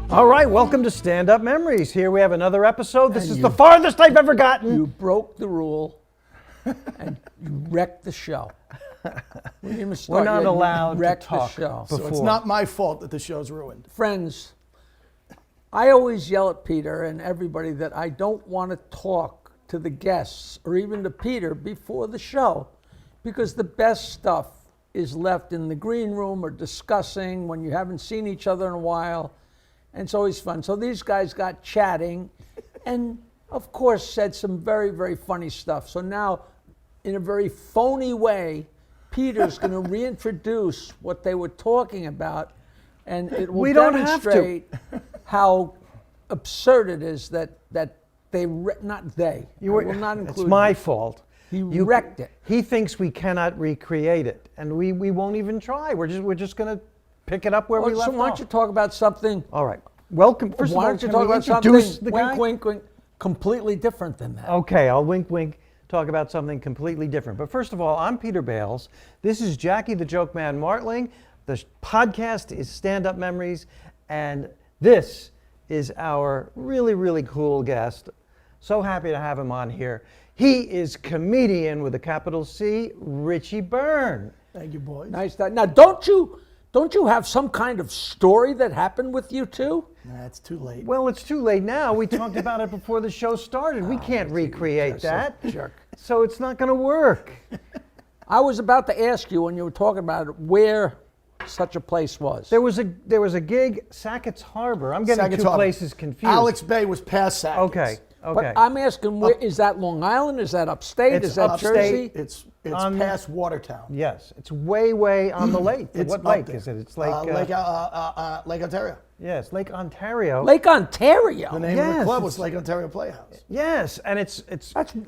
All right, welcome to Stand Up Memories. Here we have another episode. This is the farthest I've ever gotten. You broke the rule and you wrecked the show. We're not allowed to talk before. So it's not my fault that the show's ruined. Friends, I always yell at Peter and everybody that I don't want to talk to the guests or even to Peter before the show because the best stuff is left in the green room or discussing when you haven't seen each other in a while. And it's always fun. So these guys got chatting and, of course, said some very, very funny stuff. So now, in a very phony way, Peter's going to reintroduce what they were talking about, and it will demonstrate how absurd it is that they, not they, I will not include It's my fault. He wrecked it. He thinks we cannot recreate it, and we won't even try. We're just going to pick it up where we left off. So why don't you talk about something? All right. Welcome. First Why of all, don't you can talk we about introduce something? The guy? Wink, wink, wink. Completely different than that. Okay, I'll wink, wink. Talk about something completely different. But first of all, I'm Peter Bales. This is Jackie the Joke Man Martling. The podcast is Stand Up Memories, and this is our really, really cool guest. So happy to have him on here. He is comedian with a capital C, Richie Byrne. Thank you, boys. Nice. Now, don't you have some kind of story that happened with you two? Nah, it's too late. Well, it's too late now. We talked about it before the show started. We can't recreate that. Jerk. So it's not going to work. I was about to ask you when you were talking about it where such a place was. There was a gig, Sackett's Harbor. I'm getting Sackett's two Harbor. places confused. Alex Bay was past Sackett's. Okay. Okay. But I'm asking, where is that Long Island? Is that upstate? It's Is that upstate. Jersey? It's past Watertown. Yes, it's way on the lake. It's what up lake there. is it? It's Lake Lake. Ontario. Yes, Lake Ontario. Lake Ontario. The name of the Yes, club was Lake Ontario Playhouse. Yes, and it's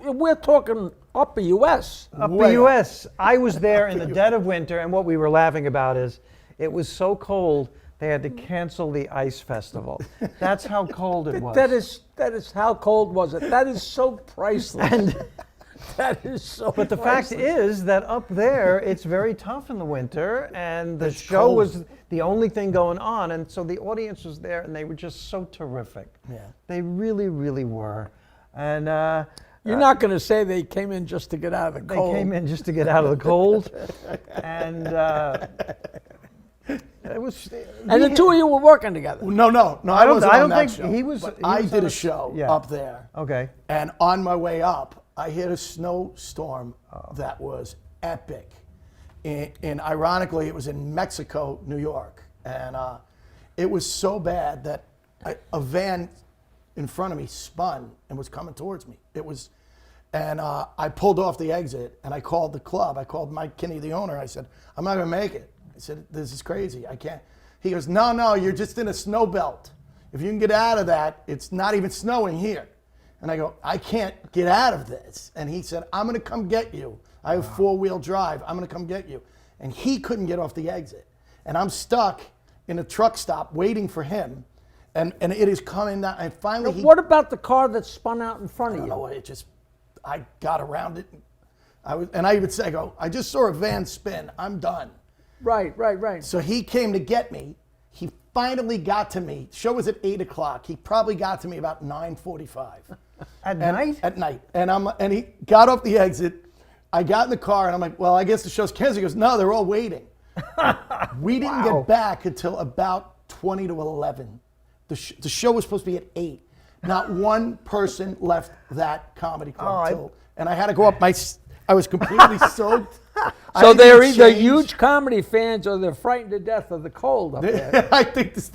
We're talking upper U.S. up the Way up. U.S. I was there in the dead of winter, and what we were laughing about is it was so cold they had to cancel the ice festival. That's how cold it was. That is how cold was it? That is so priceless. And that is so. but the fact is that up there it's very tough in the winter, and the It's show cold. was the only thing going on, and so the audience was there, and they were just so terrific. Yeah. They really were, and You're not going to say they came in just to get out of the they cold. came in just to get out of the cold, and it was. And the two of you were working together. No, I wasn't on that think show. he was. But he I was did on a show yeah. up there. Okay. And on my way up, I hit a snowstorm that was epic. And ironically, it was in Mexico, New York. And it was so bad that a van in front of me spun and was coming towards me. And I pulled off the exit and I called the club. I called Mike Kinney, the owner. I said, I'm not going to make it. I said, this is crazy. I can't. He goes, no, you're just in a snow belt. If you can get out of that, it's not even snowing here. And I go, I can't get out of this. And he said, I'm going to come get you. I have four-wheel drive. I'm going to come get you. And he couldn't get off the exit. And I'm stuck in a truck stop waiting for him. And it is coming down. And finally What about the car that spun out in front of I you? don't know, I got around it. I even say, I just saw a van spin. I'm done. Right. So he came to get me. He finally got to me. Show was at 8 o'clock. He probably got to me about 9:45. At night? At night. And he got off the exit. I got in the car and I'm like, well, I guess the show's canceled. He goes, no, they're all waiting. We didn't get back until about 20 to 11. The show was supposed to be at 8. Not one person left that comedy club and I had to go up I was completely soaked. So they're either huge comedy fans or they're frightened to death of the cold up there. I think it's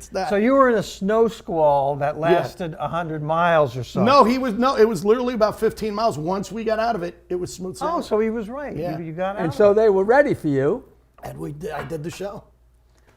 that. So you were in a snow squall that lasted 100 miles or so. It was literally about 15 miles. Once we got out of it, it was smooth sailing. Oh, so he was right. Yeah. You got out. And so they were ready for you. And I did the show.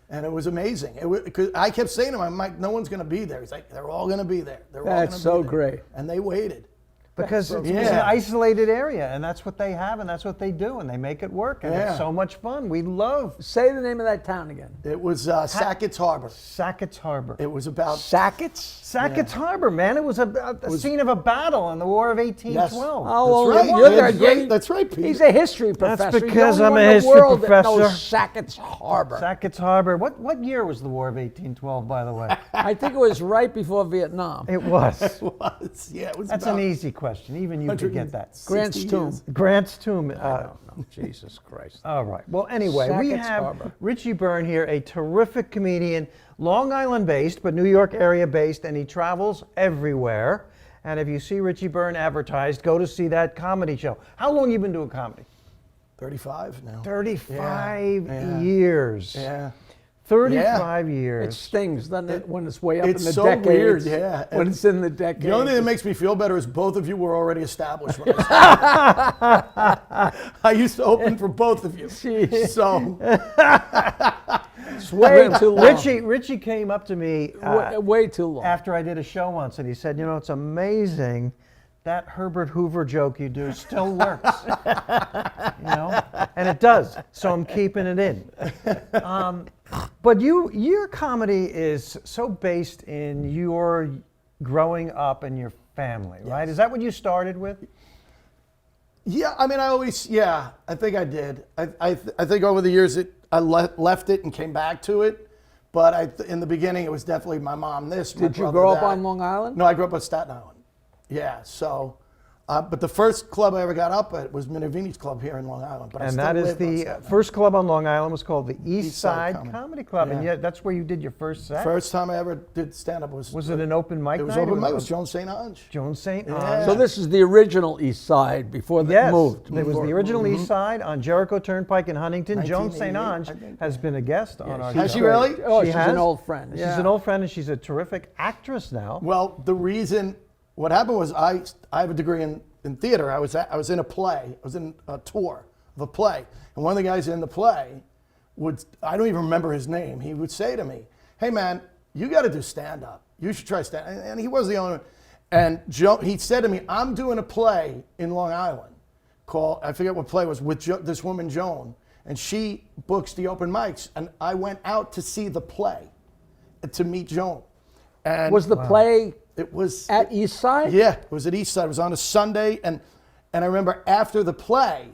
And it was amazing. Cause I kept saying to him, I'm like, no one's going to be there. He's like, they're all going to be there. They're all That's gonna so be there. great. And they waited. because so it's cool. an Yeah. isolated area, and that's what they have, and that's what they do, and they make it work, and Yeah. it's so much fun. We love Say the name of that town again. It was Sackett's Harbor. Sackett's Harbor. It was about Sackett's? Sackett's Harbor, man. It was a scene of a battle in the War of 1812. Yes. Oh, That's right. you're Yeah, there. great. That's right, Pete. He's a history professor. That's because He's the I'm only a one in the history world that professor. knows Sackett's Harbor. Sackett's Harbor. What year was the War of 1812, by the way? I think it was right before Vietnam. It was. It was. Yeah, it was. That's about an easy question. Even you could get that. 160 Grant's tomb. years. Grant's tomb. Oh, Jesus Christ. All right. Well, anyway, we Sackett's have Harbor. Richie Byrne here, a terrific comedian, Long Island based, but New York area based, and he travels everywhere. And if you see Richie Byrne advertised, go to see that comedy show. How long you been doing comedy? 35 now. 35 Yeah. years. Yeah. 35 It years. stings, doesn't it, when it's way up in it's the so decades? weird, yeah. When And it's in the decades. The only thing that makes me feel better is both of you were already established when I started. I used to open for both of you. Jeez. So It's way too long. Richie came up to me Way too long. after I did a show once, and he said, "You know, it's amazing that Herbert Hoover joke you do still works." You know, and it does. So I'm keeping it in. But your comedy is so based in your growing up and your family, right? Is that what you started with? yeah, I mean, I think I did. I think over the years I left it and came back to it. But in the beginning, it was definitely my mom this. My Did you brother grow up that. on Long Island? No, I grew up on Staten Island. Yeah, so, but the first club I ever got up at was Minervini's Club here in Long Island. But I And still that is lived on the Staten Island. first club on Long Island was called the East Side Side Comedy Club, and Yeah. yet that's where you did your first set. First time I ever did stand up was Was it an open mic it was night? open or mic. It was Joan St. Ange. Joan St. Yeah. Ange. So this is the original East Side before they Yes, moved. it was the original East Side on Jericho Turnpike in Huntington. Joan St. 1988, Ange I think. has been a guest on our show. Has she really? Oh, She she's has. an old friend. She's Yeah. an old friend, and she's a terrific actress now. Well, the reason what happened was I have a degree in theater. I was in a play. I was in a tour of a play, and one of the guys in the play I don't even remember his name. He would say to me, "Hey man, you got to do stand up. You should try stand." And he was the only one. And he said to me, "I'm doing a play in Long Island called I forget what play it was with this woman Joan, and she books the open mics, and I went out to see the play to meet Joan." And Was the play it was at East Side? yeah, it was at East Side. It was on a Sunday, and I remember after the play,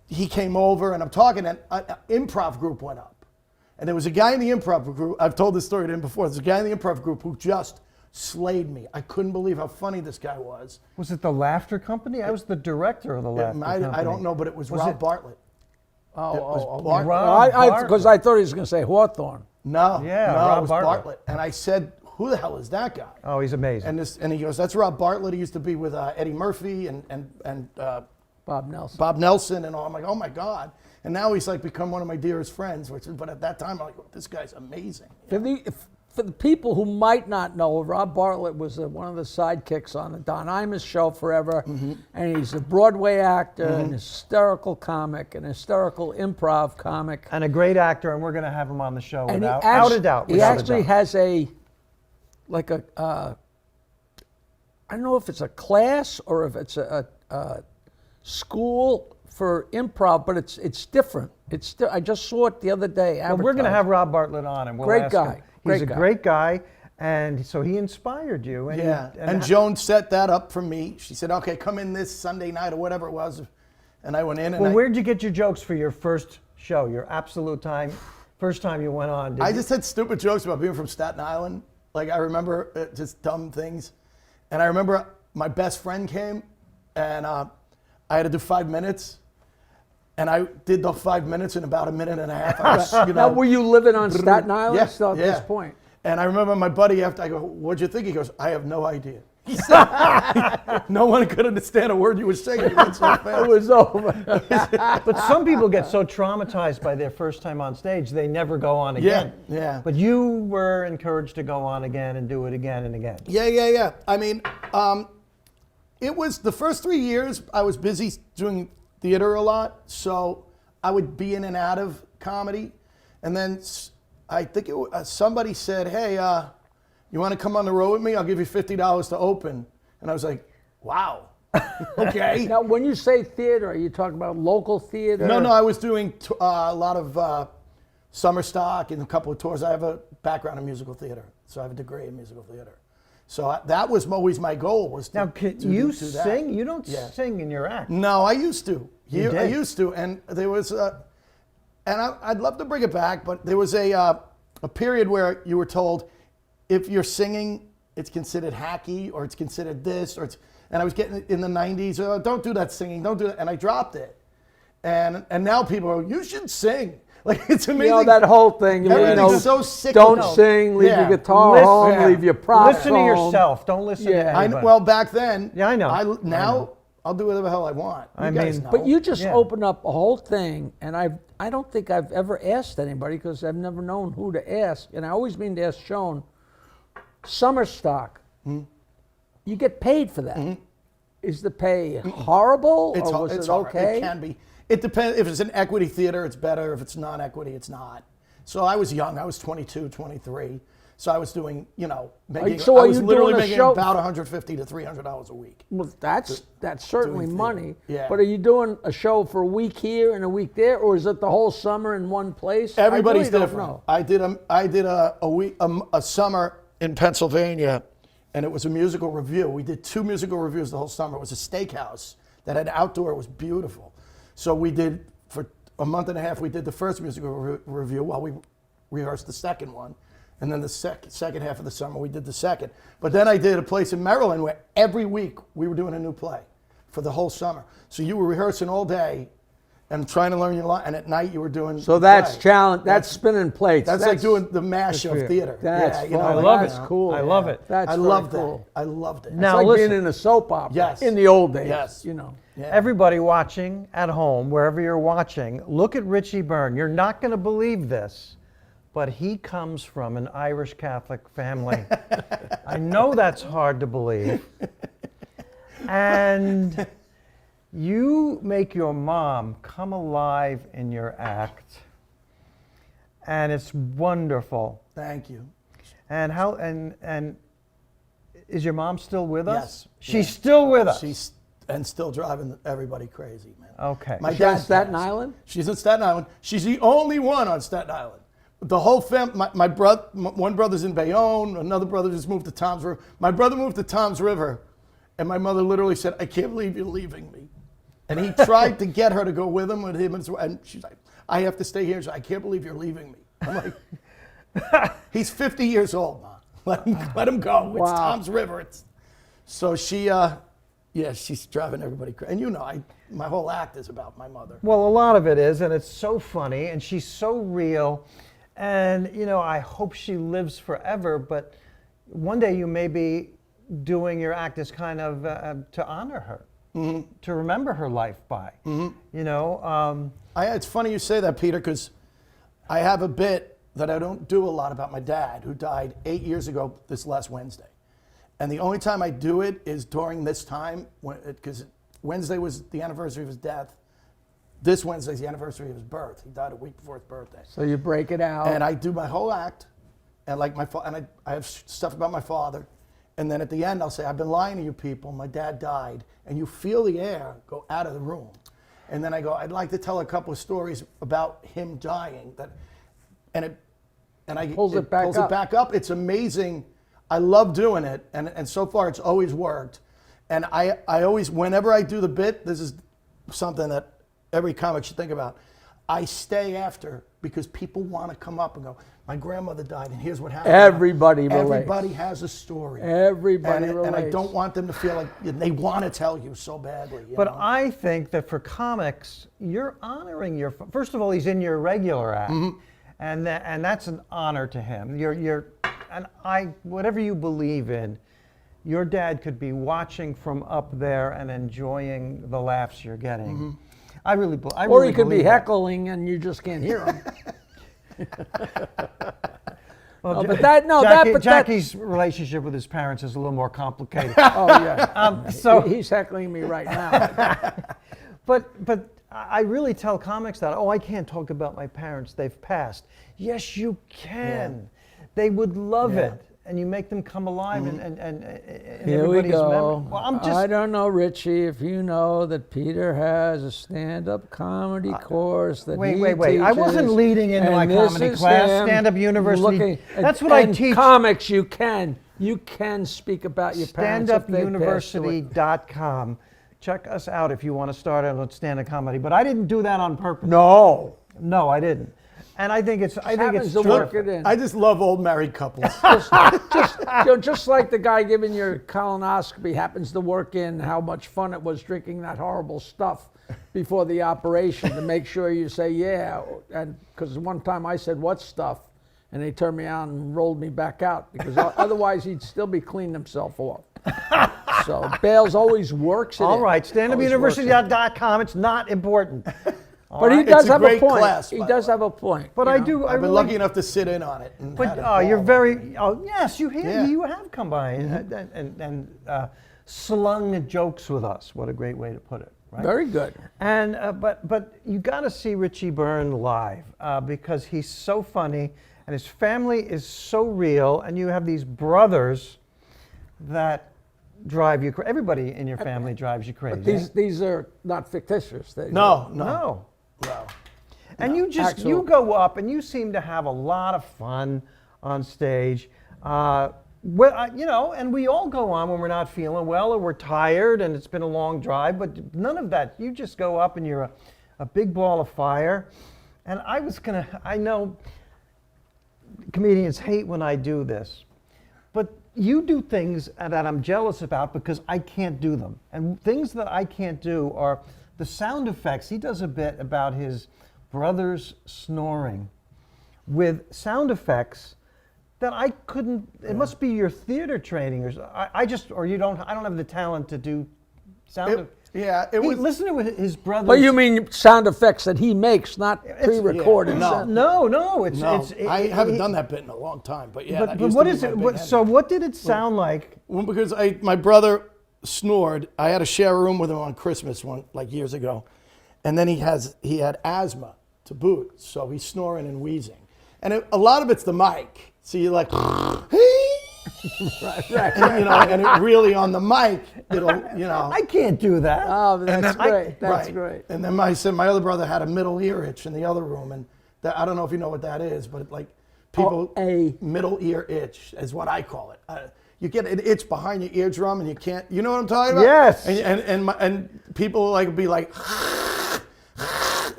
he came over, and I'm talking, and an improv group went up, and there was a guy in the improv group. I've told this story to him before. There's a guy in the improv group who just slayed me. I couldn't believe how funny this guy was. Was it the Laughter Company? I was the director of the Laughter Company. I don't know, but it was Rob Bartlett. It was Bart- Rob Because I thought he was going to say Hawthorne. No, Yeah, no, Rob it was Bartlett. Bartlett. And I said, "Who the hell is that guy?" Oh, he's amazing. And he goes, "That's Rob Bartlett. He used to be with Eddie Murphy and Bob Nelson. Bob Nelson and all." I'm like, "Oh my God!" And now he's like become one of my dearest friends. But at that time, I'm like, "This guy's amazing." For the people who might not know, Rob Bartlett was one of the sidekicks on the Don Imus show forever, and he's a Broadway actor, an hysterical comic, an hysterical improv comic. And a great actor, and we're going to have him on the show And without a doubt. He without a actually doubt. has I don't know if it's a class or if it's a school for improv, but it's different. I just saw it the other day. Well, we're going to have Rob Bartlett on, and we'll Great ask guy. him. He's a great guy, and so he inspired you. And Yeah. And Joan set that up for me. She said, "Okay, come in this Sunday night or whatever it was," and I went in. And Well, where'd you get your jokes for your first show? Your absolute first time you went on? I just had stupid jokes about being from Staten Island. Like I remember just dumb things, and I remember my best friend came, and I had to do 5 minutes. And I did the 5 minutes in about a minute and a half. I was, Now, were you living on Staten Island Yeah, still at this point? And I remember my buddy after I go, "What'd you think?" He goes, "I have no idea." He said, no one could understand a word you were saying. You went so fast. It was over. But some people get so traumatized by their first time on stage, they never go on again. Yeah. But you were encouraged to go on again and do it again and again. Yeah. I mean, it was the first 3 years I was busy doing theater a lot, so I would be in and out of comedy. And then I think somebody said, "Hey, you want to come on the road with me? I'll give you $50 to open." And I was like, Wow. Okay. Now, when you say theater, are you talking about local theater? No, I was doing a lot of summer stock and a couple of tours. I have a background in musical theater, so I have a degree in musical theater. So that was always my goal. Was to, Now, can to you do that. sing? You don't Yeah. sing in your act. No, I used to. You I did? used to, and there was, I'd love to bring it back, but there was a period where you were told if you're singing, it's considered hacky or it's considered this or it's. And I was getting in the 90s. Oh, don't do that singing. Don't do that. And I dropped it. And now people are, you should sing. Like it's amazing. You know, that whole thing. Everything's so sick. Don't No. sing, leave Yeah. your guitar Listen- home, yeah. leave your props Listen to home. yourself. Don't listen to Yeah. anybody. Well, back then. Yeah, I know. Now I'll do whatever the hell I want. You I guys mean- know. But you just Yeah. opened up a whole thing, and I don't think I've ever asked anybody because I've never known who to ask, and I always mean to ask Sean. Summer stock, you get paid for that. Is the pay horrible, It's, or was it's it hard. okay? It can be. It depends. If it's an equity theater, it's better. If it's non-equity, it's not. So I was young. I was 22, 23. So I was doing, making. so I are was you literally doing a making show- about $150 to $300 a week. Well, that's certainly doing money. theater. Yeah. But are you doing a show for a week here and a week there, or is it the whole summer in one place? Everybody's I really different. Don't know. I did a week a summer in Pennsylvania, and it was a musical review. We did 2 musical reviews the whole summer. It was a steakhouse that had outdoor. It was beautiful. So we did for a month and a half. We did the first musical review while we rehearsed the second one, and then the second half of the summer we did the second. But then I did a place in Maryland where every week we were doing a new play for the whole summer. So you were rehearsing all day and trying to learn your line, and at night you were doing. So the that's play. challenge. That's spinning plates. That's like doing the mash of theater. That's yeah, fun. love That's it. cool. I love it. That's I very loved cool. that. I loved it. It's Now like listen. being in a soap opera. Yes. In the old days. Yes. Yeah. Everybody watching at home, wherever you're watching, look at Richie Byrne. You're not going to believe this, but he comes from an Irish Catholic family. I know that's hard to believe. And you make your mom come alive in your act. And it's wonderful. Thank you. And how and is your mom still with us? Yes. She's still with us. She's still driving everybody crazy, man. Okay. My She's on dad Staten passed. Island? She's in Staten Island. She's the only one on Staten Island. The whole family. My brother, one brother's in Bayonne. Another brother just moved to Tom's River. My brother moved to Tom's River, and my mother literally said, "I can't believe you're leaving me." And he tried to get her to go with him, and she's like, "I have to stay here." She's like, "I can't believe you're leaving me." I'm like, "He's 50 years old, Mom. Let him go. It's Wow. Tom's River." So she, she's driving everybody crazy. And my whole act is about my mother. Well, a lot of it is, and it's so funny, and she's so real. And, I hope she lives forever, but one day you may be doing your act as kind of to honor her, to remember her life by. It's funny you say that, Peter, because I have a bit that I don't do a lot about my dad, who died 8 years ago this last Wednesday. And the only time I do it is during this time, because Wednesday was the anniversary of his death. This Wednesday is the anniversary of his birth. He died a week before his birthday. So you break it out. And I do my whole act, and I have stuff about my father. And then at the end, I'll say, "I've been lying to you people. My dad died." And you feel the air go out of the room. And then I go, "I'd like to tell a couple of stories about him dying." And I Pulls it back up. It's amazing. I love doing it, and so far it's always worked. And I always, whenever I do the bit, this is something that every comic should think about. I stay after because people want to come up and go, "My grandmother died, and here's what happened." Everybody relates. Everybody has a story. Everybody and I relates. don't want them to feel like they want to tell you so badly. But I think that for comics, you're honoring first of all, he's in your regular act, and that's an honor to him. Whatever you believe in, your dad could be watching from up there and enjoying the laughs you're getting. I really Or he could be believe that. heckling and you just can't hear him. Well, Jackie's relationship with his parents is a little more complicated. Oh, yeah. So He's heckling me right now. But I really tell comics that, I can't talk about my parents, they've passed. Yes, you can. They would love it. and you make them come alive and Here we everybody's go. memory. Well, I'm just I don't know, Richie, if you know that Peter has a stand-up comedy course that wait. he I wasn't teaches, leading into my and this comedy is class, him Stand-Up University. looking- That's what I and teach. Comics, you can speak about your parents if they passed away. StandUpUniversity.com. Check us out if you want to start out on stand-up comedy. But I didn't do that on purpose. No. No, I didn't. And I think it's Happens to work it in. I just love old married couples. Just like the guy giving your colonoscopy happens to work in how much fun it was drinking that horrible stuff before the operation to make sure you say yeah. And because one time I said, what stuff? And they turned me out and rolled me back out because otherwise he'd still be cleaning himself off. So Bales always works it all in. right. Always works it in. StandUpUniversity.com. It's not important. But he It's does a have a great point. class, He by does the way. have a point. But you I know? do. I I've been really, lucky enough to sit in on it. And But had a you're ball. very. Oh yes, you Yeah. you have come by and slung jokes with us. What a great way to put it. Right? Very good. And but you got to see Richie Byrne live because he's so funny and his family is so real, and you have these brothers that drive you. Everybody in your family drives you crazy. But these are not fictitious. No. no. No. And you just Actual- you go up and you seem to have a lot of fun on stage. And we all go on when we're not feeling well or we're tired and it's been a long drive, but none of that. You just go up and you're a big ball of fire. And I know comedians hate when I do this, but you do things that I'm jealous about because I can't do them. And things that I can't do are the sound effects. He does a bit about his brother's snoring with sound effects that I couldn't. It must be your theater training, or I don't have the talent to do sound. It was. Listen to his brother. But you mean sound effects that he makes, not pre-recorded? yeah, sound- No, I haven't done that bit in a long time, but yeah. But what is it? What did it sound like? Well, because my brother snored. I had to share a room with him on Christmas like years ago, and then he had asthma to boot, so he's snoring and wheezing, and a lot of it's the mic. So you're like, right, and it really on the mic, I can't do that. Oh, that's great. That's right. great. And then my other brother had a middle ear itch in the other room, and I don't know if you know what that is, but like people, a middle ear itch is what I call it. You get an itch behind your eardrum, and you can't. You know what I'm talking about? Yes. And people be like.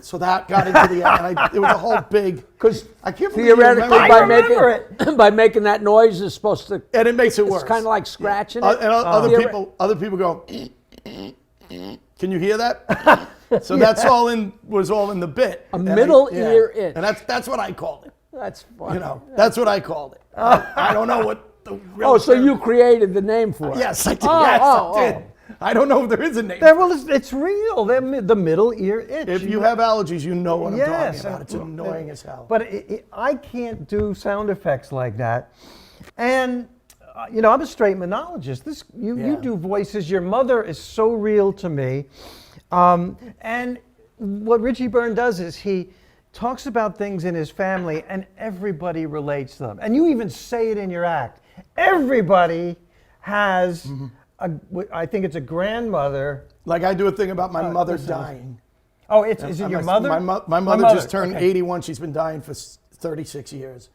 So that got into the and it was a whole big Because I can't believe you theoretically, remember by making that noise, is supposed to. and it makes it worse. It's kind of like scratching And it. other people go. Can you hear that? So that's was all in the bit. A middle ear itch. and that's what I called it. That's funny. That's what I called it. I don't know what the real. Oh, so term- you created the name for it? Yes, I did. Oh, yes, oh, I did. I don't know if there is a name. Well, it's real. The middle ear itch. If you have allergies, you know what I'm Yes, talking about. It's annoying as hell. But I can't do sound effects like that. And, I'm a straight monologist. You do voices. Your mother is so real to me. And what Richie Byrne does is he talks about things in his family and everybody relates to them. And you even say it in your act. Everybody has, I think it's a grandmother. Like I do a thing about my mother dying. Oh, is it your mother? My mother just turned 81. She's been dying for 36 years.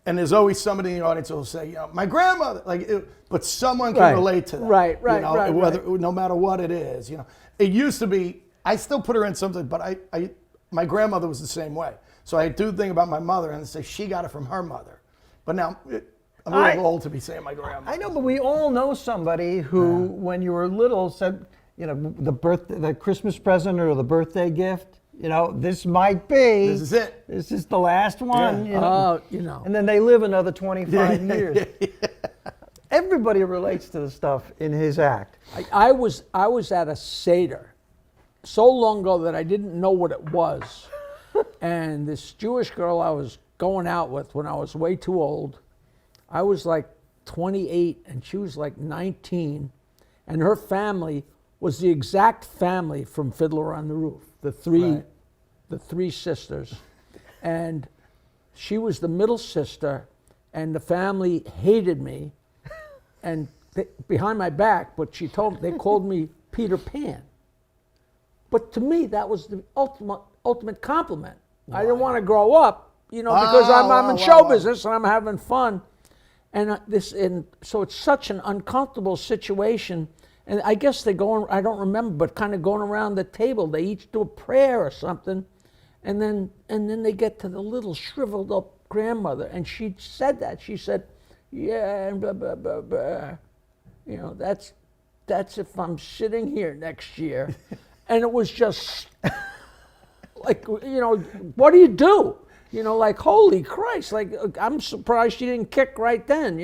And there's always somebody in the audience who will say, my grandmother. But someone can relate to that. Right. No matter what it is. It used to be. I still put her in something, but my grandmother was the same way. So I do a thing about my mother and say she got it from her mother. But now I'm a little old to be saying my grandmother. I know, but we all know somebody who, when you were little, said, the Christmas present or the birthday gift. This might be. This is it. This is the last one. Oh, And then they live another 25 years. Everybody relates to the stuff in his act. I was at a Seder so long ago that I didn't know what it was. And this Jewish girl I was going out with when I was way too old, I was like 28 and she was like 19. And her family was the exact family from Fiddler on the Roof, the three sisters. And she was the middle sister. and the family hated me, and behind my back. But they called me Peter Pan. But to me, that was the ultimate compliment. I didn't want to grow up, because I'm in show business and I'm having fun, and so it's such an uncomfortable situation. And I guess I don't remember, but kind of going around the table, they each do a prayer or something, and then they get to the little shriveled up grandmother, and she said that. She said, yeah, and blah, blah, blah, blah. That's if I'm sitting here next year. And it was just like, what do you do? Like, holy Christ, like, I'm surprised she didn't kick right then,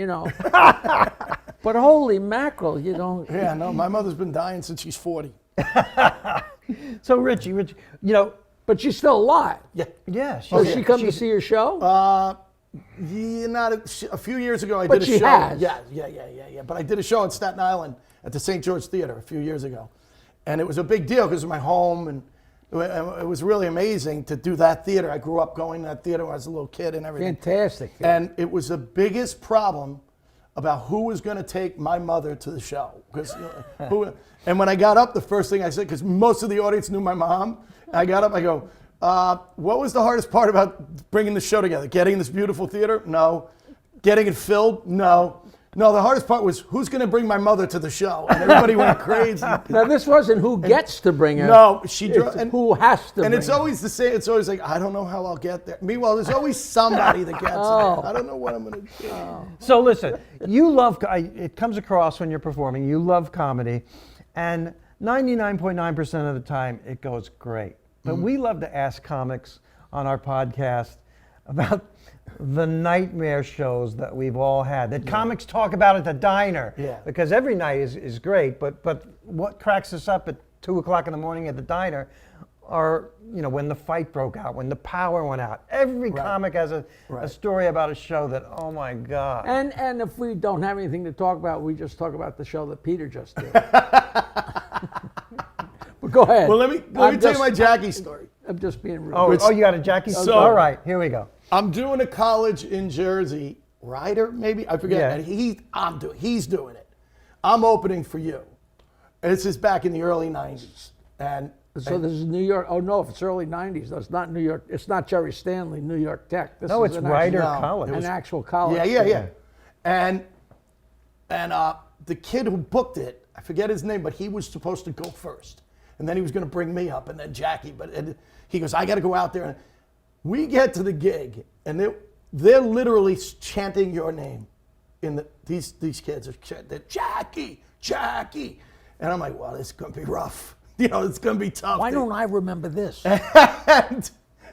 But holy mackerel, Yeah, no, my mother's been dying since she's 40. So Richie, But she's still alive. Yeah. yeah. Does she come to see your show? A few years ago I But did a she show. has. Yeah. But I did a show in Staten Island at the St. George Theater a few years ago. And it was a big deal because of my home, and it was really amazing to do that theater. I grew up going to that theater when I was a little kid and everything. Fantastic. And it was the biggest problem about who was going to take my mother to the show. And when I got up, the first thing I said, because most of the audience knew my mom, I got up, I go, what was the hardest part about bringing the show together? Getting this beautiful theater? No. Getting it filled? No. No, the hardest part was who's going to bring my mother to the show? And everybody went crazy. Now, this wasn't who gets to bring her. No, who has to bring And it's her. always the same. It's always like, I don't know how I'll get there. Meanwhile, there's always somebody that gets there. I don't know what I'm going to do. So listen, you love, it comes across when you're performing, you love comedy, and 99.9% of the time it goes great. But we love to ask comics on our podcast about the nightmare shows that we've all had, that comics talk about at the diner. Yeah. Because every night is great, but what cracks us up at 2 o'clock in the morning at the diner are, when the fight broke out, when the power went out. Every comic has a story about a show that, oh my God. And if we don't have anything to talk about, we just talk about the show that Peter just did. But go ahead. Well, let me tell you my Jackie story. I'm just being rude. Oh, you got a Jackie? So- All right, here we go. I'm doing a college in Jersey, Ryder, maybe? I forget. Yeah. And he's doing it. I'm opening for you. And this is back in the early 90s. So this is New York. Oh no, if it's early '90s, no, it's not New York. It's not Jerry Stanley, New York Tech. This No, is it's an Ryder actual- College. An actual college. Yeah. And the kid who booked it, I forget his name, but he was supposed to go first. And then he was going to bring me up, and then Jackie. And he goes, I got to go out there. And we get to the gig, and they're literally chanting your name. These kids are chanting, Jackie. And I'm like, well, this is going to be rough. It's going to be tough. Why don't I remember this? And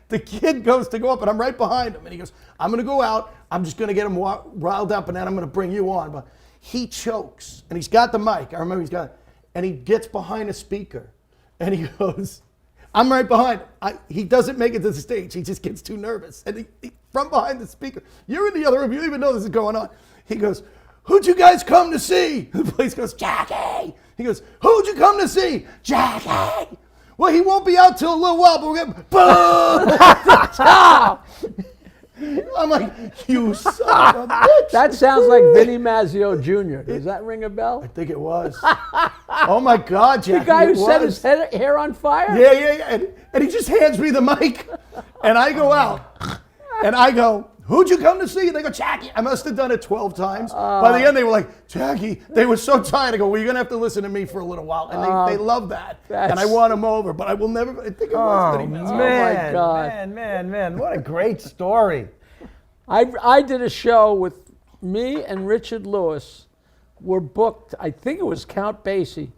the kid goes to go up, and I'm right behind him. And he goes, I'm going to go out. I'm just going to get him riled up, and then I'm going to bring you on. But he chokes, and he's got the mic. I remember and he gets behind a speaker, and he goes, I'm right behind him. He doesn't make it to the stage. He just gets too nervous. And he from behind the speaker, you're in the other room. You don't even know this is going on. He goes, who'd you guys come to see? The place goes, Jackie. He goes, who'd you come to see? Jackie. Well, he won't be out till a little while, but we're going to boom. I'm like, you son of a bitch. That sounds like Vinny Mazzio Jr. Does that ring a bell? I think it was. Oh my God, Jackie. The guy who it set was. his hair on fire? Yeah. And he just hands me the mic. And I go out. And I go, who'd you come to see? And they go, Jackie. I must have done it 12 times. By the end, they were like, Jackie. They were so tired. I go, well, you're going to have to listen to me for a little while. And they love that. And I want them over. But I will never, I think it was Vinny Mazzio. Man, God. man, what a great story. I did a show with me and Richard Lewis. Were booked, I think it was Count Basie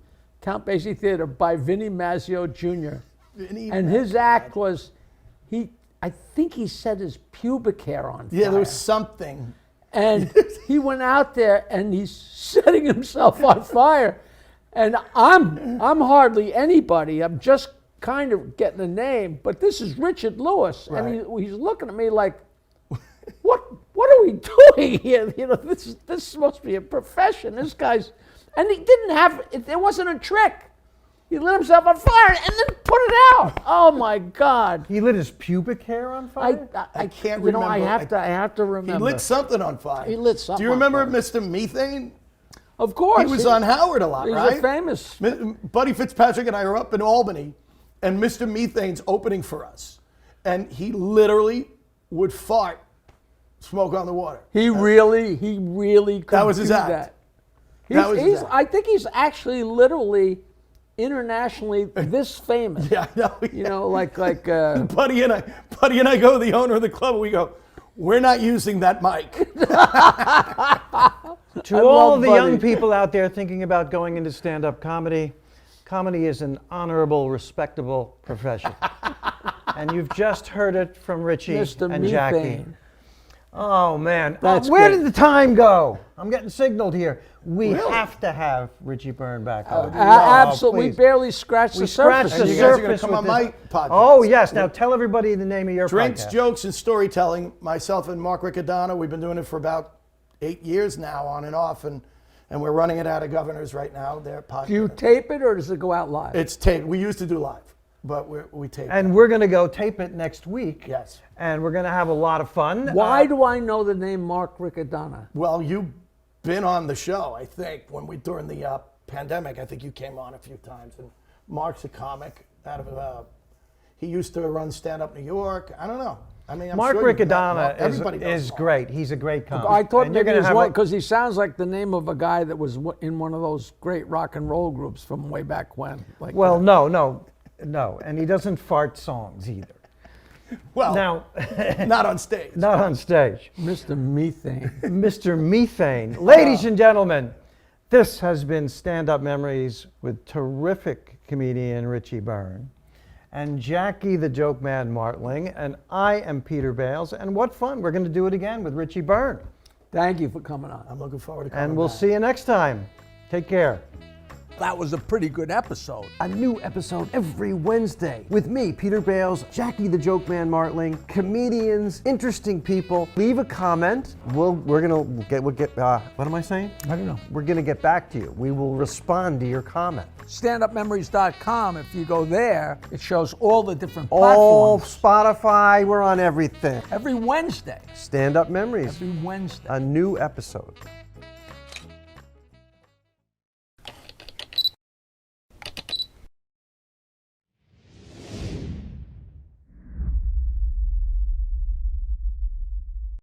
Theater by Vinny Mazzio Jr. And his act was, I think he set his pubic hair on fire. Yeah, there was something. And he went out there and he's setting himself on fire. And I'm hardly anybody. I'm just kind of getting a name. But this is Richard Lewis. Right. And he's looking at me like, what are we doing here? This is supposed to be a profession. This guy's, and he didn't have, there wasn't a trick. He lit himself on fire and then put it out. Oh my God! He lit his pubic hair on fire? I can't You know, I remember. have to remember. He lit something on fire. He lit something Do you on remember fire. Mr. Methane? Of course. He was on Howard a lot, He's right? a famous. Buddy Fitzpatrick and I are up in Albany, and Mr. Methane's opening for us. And he literally would fart smoke on the water. He really could That was his do act. that. That was his act. I think he's actually literally internationally this famous. Yeah, I know. You know, like Buddy and I go to the owner of the club and we go, we're not using that mic. To I all love the Buddy. young people out there thinking about going into stand-up comedy, comedy is an honorable, respectable profession. And you've just heard it from Richie Mr. and Jackie. Methane. Oh man, That's where great. did the time go? I'm getting signaled here. We Really? have to have Richie Byrne back on. Absolutely, we please. barely scratched We the scratched surface. the And you guys are surface gonna come with on this. my podcast. Oh yes, now tell everybody the name of your Drinks, podcast. jokes, and storytelling. Myself and Mark Riccadonna, we've been doing it for about 8 years now, on and off, and we're running it out of Governors right now. Their podcast. Do you tape it or does it go out live? It's taped. We used to do live, but we tape. And we're going to go tape it next week. Yes. And we're going to have a lot of fun. Why do I know the name Mark Riccadonna? Well, you've been on the show, I think, during the pandemic. I think you came on a few times. And Mark's a comic out of. He used to run Stand Up New York. I don't know. I mean, I'm Mark sure you've met Mark. Riccadonna Everybody knows is Mark. great. He's a great comic. I thought And you're maybe gonna it was have one a- because he sounds like the name of a guy that was in one of those great rock and roll groups from way back when. Like Well, no. And he doesn't fart songs either. Well, Now, not on stage. not on stage. Mr. Methane. Mr. Methane. Ladies and gentlemen, this has been Stand Up Memories with terrific comedian Richie Byrne and Jackie the Joke Man Martling, and I am Peter Bales, and what fun. We're going to do it again with Richie Byrne. Thank you for coming on. I'm looking forward to coming And we'll back. see you next time. Take care. That was a pretty good episode. A new episode every Wednesday with me, Peter Bales, Jackie the Joke Man Martling, comedians, interesting people. Leave a comment. We'll get. What am I saying? I don't know. We're gonna get back to you. We will respond to your comment. Standupmemories.com, if you go there, it shows all the different All platforms. Spotify. We're on everything. Every Wednesday. Stand Up Memories. Every Wednesday. A new episode.